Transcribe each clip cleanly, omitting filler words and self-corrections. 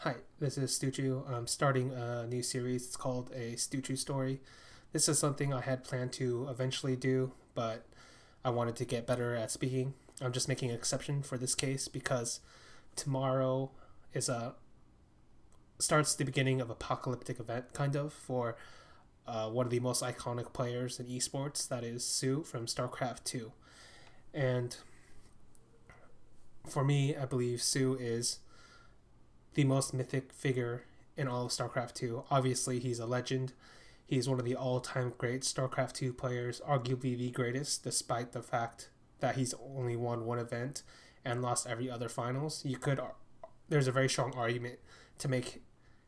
Hi, this is stuchiu. I'm starting a new series. It's called a stuchiu story. This is something I had planned to eventually do, but I wanted to get better at speaking. I'm just making an exception for this case because tomorrow is a starts the beginning of apocalyptic event, kind of, for one of the most iconic players in esports. That is soO from StarCraft 2. And for me, I believe soO is the most mythic figure in all of StarCraft 2. Obviously, he's a legend. He's one of the all-time great StarCraft 2 players, arguably the greatest, despite the fact that he's only won one event and lost every other finals. There's a very strong argument to make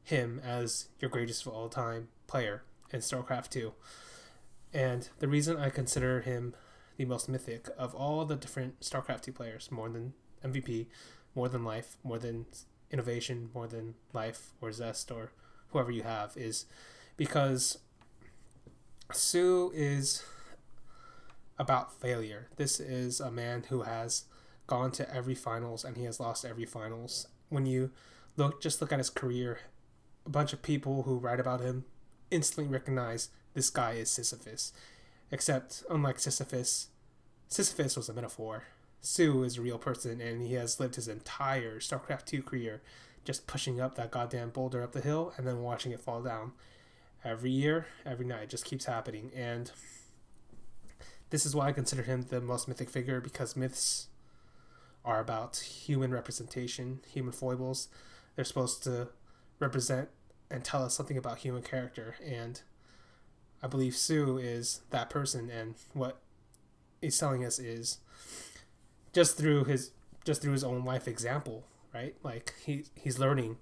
him as your greatest of all time player in StarCraft 2. And the reason I consider him the most mythic of all the different StarCraft 2 players, more than MVP, more than life, more than innovation, more than life or zest or whoever you have, is because soO is about failure. This is a man who has gone to every finals and he has lost every finals. When you look at his career, a bunch of people who write about him instantly recognize this guy is Sisyphus. Except, unlike Sisyphus was a metaphor. soO is a real person, and he has lived his entire StarCraft 2 career just pushing up that goddamn boulder up the hill and then watching it fall down. Every year, every night, it just keeps happening. And this is why I consider him the most mythic figure, because myths are about human representation, human foibles. They're supposed to represent and tell us something about human character, and I believe soO is that person, and what he's telling us is just through his own life example, right? Like he's learning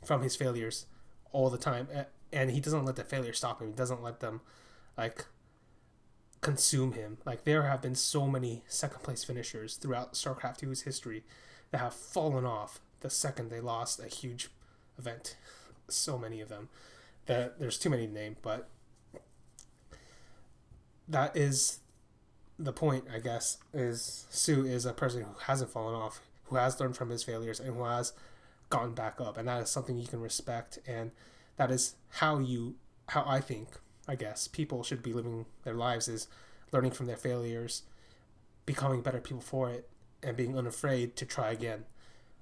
from his failures all the time, and he doesn't let the failure stop him. He doesn't let them like consume him. Like there have been so many second place finishers throughout StarCraft 2's history that have fallen off the second they lost a huge event. So many of them that there's too many to name, but that is the point, I guess, is soO is a person who hasn't fallen off, who has learned from his failures, and who has gotten back up, and that is something you can respect, and that is how I think, I guess, people should be living their lives, is learning from their failures, becoming better people for it, and being unafraid to try again.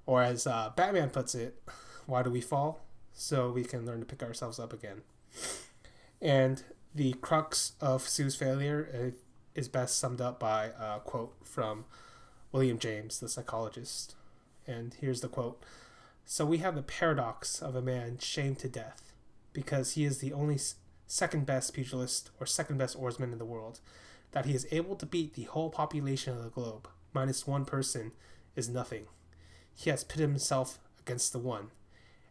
Or as Batman puts it, why do we fall? So we can learn to pick ourselves up again. And the crux of soO's failure is best summed up by a quote from William James, the psychologist. And here's the quote. So we have the paradox of a man shamed to death because he is the only second best pugilist or second best oarsman in the world, that he is able to beat the whole population of the globe, minus one person is nothing. He has pitted himself against the one,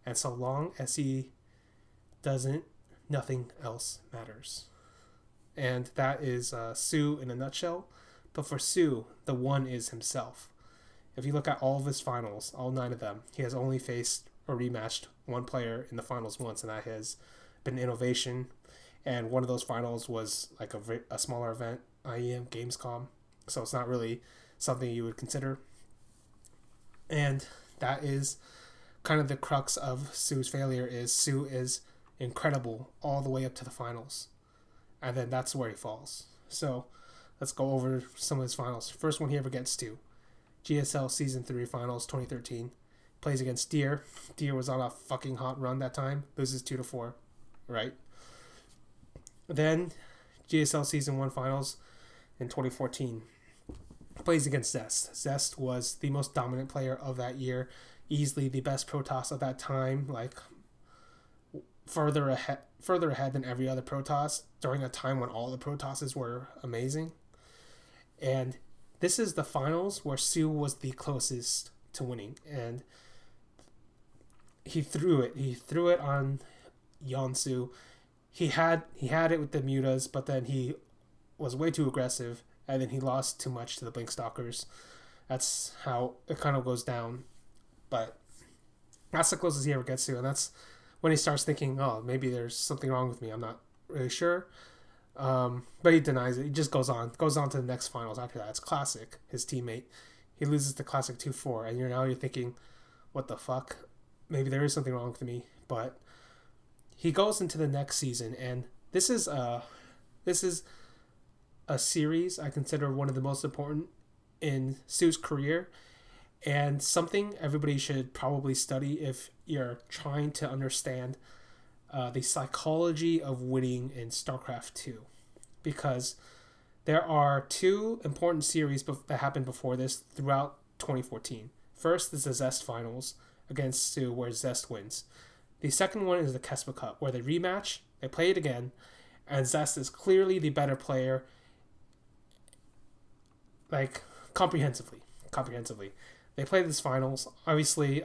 and so long as he doesn't, nothing else matters. And that is soO in a nutshell. But for soO, the one is himself. If you look at all of his finals, all 9 of them, he has only faced or rematched one player in the finals once, and that has been innovation. And one of those finals was like a smaller event, IEM Gamescom. So it's not really something you would consider. And that is kind of the crux of soO's failure, is soO is incredible all the way up to the finals. And then that's where he falls. So let's go over some of his finals. First one he ever gets to, GSL Season 3 Finals 2013. Plays against Deer. Deer was on a fucking hot run that time. Loses 2-4, right? Then GSL Season 1 Finals in 2014. Plays against Zest. Zest was the most dominant player of that year. Easily the best Protoss of that time. Like further ahead than every other Protoss during a time when all the Protosses were amazing. And this is the finals where soO was the closest to winning, and he threw it on Yonsu. He had it with the mutas, but then he was way too aggressive, and then he lost too much to the Blink Stalkers. That's how it kind of goes down. But that's the closest he ever gets to, and that's when he starts thinking, oh, maybe there's something wrong with me. I'm not really sure. But he denies it. He just goes on to the next finals after that. It's Classic, his teammate. He loses to Classic 2-4, and you're thinking, what the fuck? maybe there is something wrong with me, but he goes into the next season, and this is a series I consider one of the most important in soO's career, and something everybody should probably study if you're trying to understand the psychology of winning in StarCraft 2. Because there are two important series that happened before this throughout 2014. First is the Zest Finals against soO, where Zest wins. The second one is the Kespa Cup, where they rematch, they play it again, and Zest is clearly the better player, like comprehensively. They play this finals. Obviously,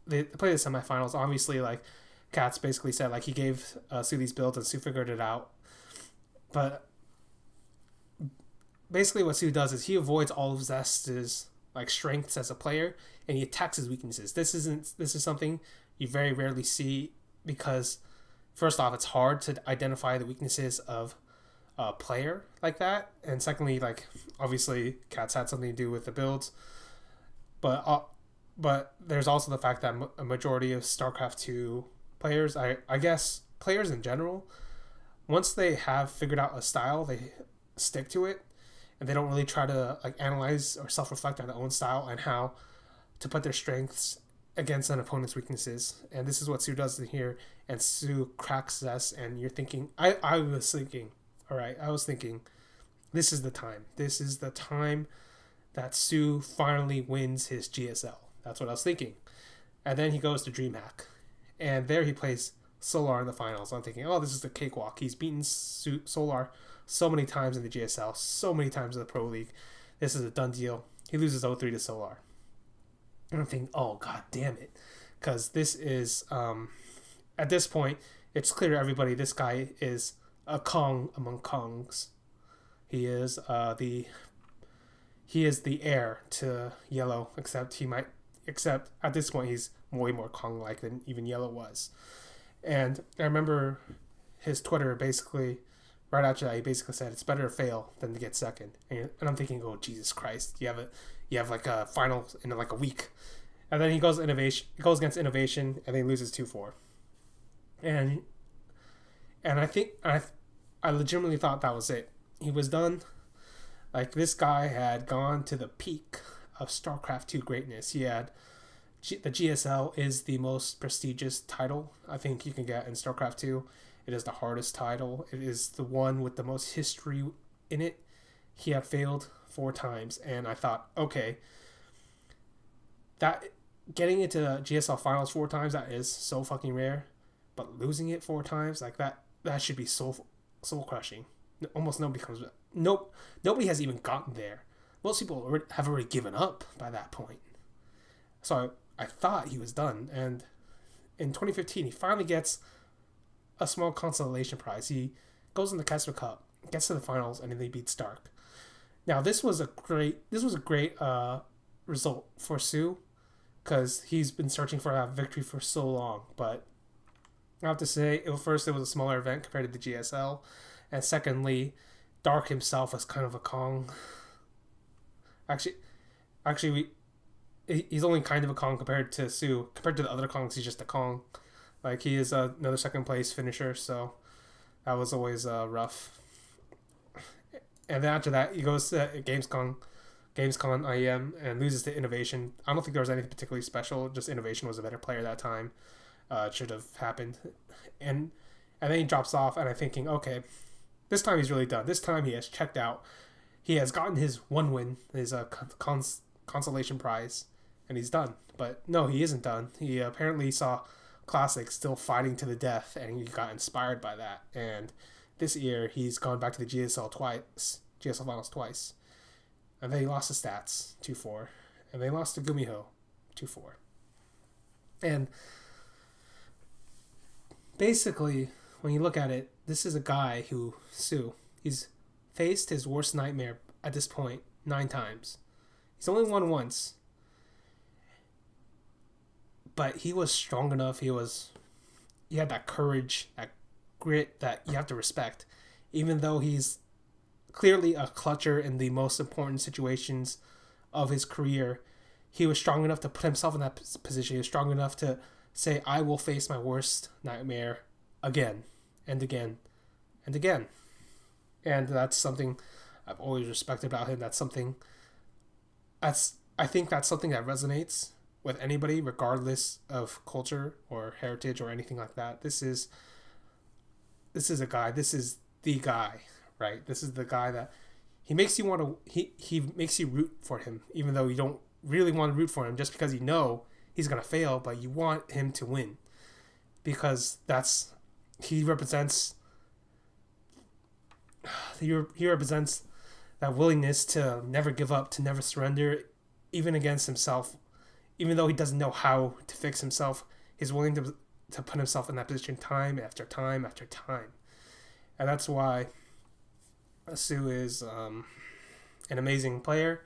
they play the semifinals. Obviously, like Katz basically said, like he gave soO these builds and soO figured it out. But basically, what soO does is he avoids all of Zest's like strengths as a player, and he attacks his weaknesses. This is something you very rarely see because, first off, it's hard to identify the weaknesses of a player like that, and secondly, like obviously, Katz had something to do with the builds, but there's also the fact that a majority of StarCraft 2 players, I guess players in general, once they have figured out a style, they stick to it, and they don't really try to like analyze or self-reflect on their own style and how to put their strengths against an opponent's weaknesses. And this is what soO does here, and soO cracks Zest, and you're thinking, I was thinking, this is the time that soO finally wins his GSL. That's what I was thinking. And then he goes to DreamHack, and there he plays Solar in the finals. I'm thinking, oh, this is the cakewalk. He's beaten Solar so many times in the GSL, so many times in the Pro League. This is a done deal. He loses 0-3 to Solar. And I'm thinking, oh, god damn it. Because this is, at this point, it's clear to everybody this guy is a Kong among Kongs. He is the heir to Yellow, except at this point he's way more Kong-like than even Yellow was. And I remember his Twitter basically, right after that, he basically said it's better to fail than to get second. And I'm thinking, oh Jesus Christ, you have like a final in like a week, and then he goes against Innovation, and then he loses 2-4. And I think I legitimately thought that was it. He was done. Like, this guy had gone to the peak of StarCraft 2 greatness. He had the GSL is the most prestigious title I think you can get in StarCraft 2. It is the hardest title. It is the one with the most history in it. He had failed 4 times, and I thought, okay, that getting into GSL finals 4 times, that is so fucking rare. But losing it 4 times, like that should be soul crushing. Almost nobody has even gotten there. Most people have already given up by that point. So I thought he was done, and in 2015 he finally gets a small consolation prize. He goes in the Kespa Cup, gets to the finals, and then they beat Stark. Now this was a great result for soO, because he's been searching for that victory for so long. But I have to say, first it was a smaller event compared to the GSL, and secondly, Dark himself was kind of a Kong. Actually, he's only kind of a Kong compared to soO. Compared to the other Kongs, he's just a Kong. Like, he is another second place finisher, so that was always rough. And then after that, he goes to Gamescom IEM and loses to Innovation. I don't think there was anything particularly special. Just Innovation was a better player that time. It should have happened. And then he drops off, and I'm thinking, okay, this time he's really done. This time he has checked out. He has gotten his one win, his consolation prize, and he's done. But no, he isn't done. He apparently saw Classic still fighting to the death, and he got inspired by that. And this year, he's gone back to the GSL finals twice. And then he lost his stats, 2-4. And they lost to Gumiho, 2-4. And basically, when you look at it, this is a guy who, soO, he's faced his worst nightmare at this point 9 times. He's only won once. But he was strong enough. He had that courage, that grit that you have to respect. Even though he's clearly a clutcher in the most important situations of his career, he was strong enough to put himself in that position. He was strong enough to say, I will face my worst nightmare again and again and again. And that's something I've always respected about him. I think that's something that resonates with anybody, regardless of culture or heritage or anything like that. This is a guy. This is the guy, right? This is the guy that he makes you want to. He makes you root for him, even though you don't really want to root for him, just because you know he's gonna fail, but you want him to win because he represents. He represents that willingness to never give up, to never surrender, even against himself. Even though he doesn't know how to fix himself, he's willing to put himself in that position time after time after time. And that's why soO is an amazing player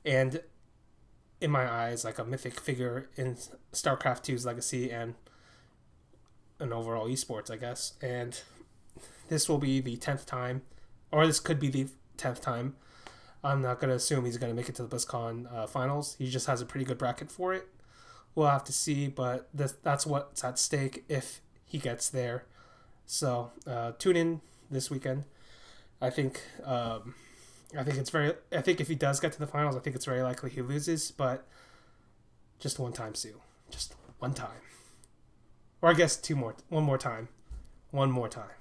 and, in my eyes, like a mythic figure in StarCraft 2's legacy and overall esports, I guess. And this will be the 10th time, or this could be the 10th time. I'm not going to assume he's going to make it to the BlizzCon finals. He just has a pretty good bracket for it. We'll have to see, but that's what's at stake if he gets there. So tune in this weekend. I think if he does get to the finals, I think it's very likely he loses, but just one time, soO. Just one time. Or I guess one more time. One more time.